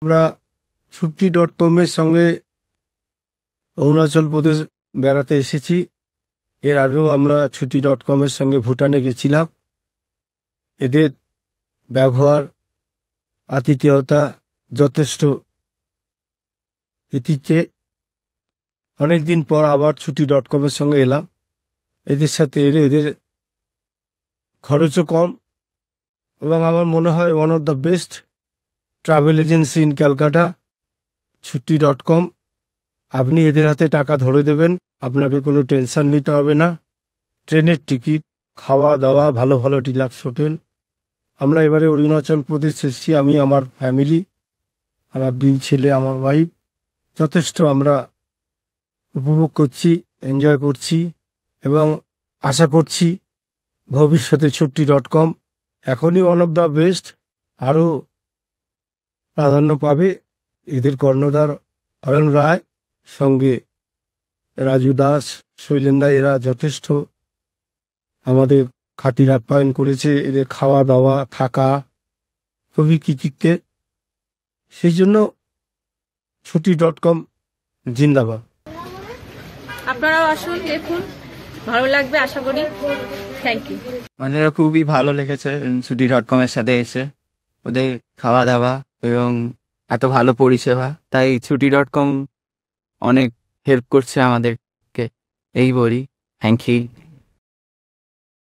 আমরা ছুটি.com-এর সঙ্গে অরুণাচল প্রদেশ বেড়াতে এসেছি। এর আগেও আমরা ছুটি.com-এর সঙ্গে ভুটানে গেছিলাম। এদের ব্যবহার, আতিথেয়তা যথেষ্ট এটিকে অনেকদিন পর আবার ছুটি.com-এর সঙ্গে এলাম। এদের সাথে এদের খরচও কম এবং আমার মনে হয় one of the best travel agency in Calcutta ছুটি.com। আপনি এদের হাতে টাকা ধরে দেবেন, আপনাকে কোনো টেনশন নিতে হবে না। ট্রেনের টিকিট, খাওয়া দাওয়া, ভালো ভালো ডিলাক্স হোটেল। আমরা এবারে অরুণাচল প্রদেশ এসেছি, আমি আমার ফ্যামিলি, আমার 2 ছেলে, আমার ওয়াইফ। যথেষ্ট আমরা উপভোগ করছি, এনজয় করছি এবং আশা করছি ভবিষ্যতে ছুটি.com এখনই ওয়ান অফ দ্য বেস্ট, আরও প্রাধান্য পাবে। এদের কর্ণধার অয়ন রায়, সঙ্গে রাজু দাস, শৈলেন্দা, এরা যথেষ্ট আমাদের খাতির আপ্যায়ন করেছে। এদের খাওয়া দাওয়া, থাকা খুবই কৃতিত্বে। সেই জন্য ছুটি.com জিন্দাবাদ। আপনারাও আসুন, দেখুন, ভালো লাগবে আশা করি। Thank you. আমাদের খুবই ভালো লেগেছে ছুটি.com এর সাথে এসে, ওদের খাওয়া দাওয়া এবং এত ভালো পরিষেবা। তাই ছুটি.com অনেক হেল্প করছে আমাদেরকে, এই বলি। Thank you.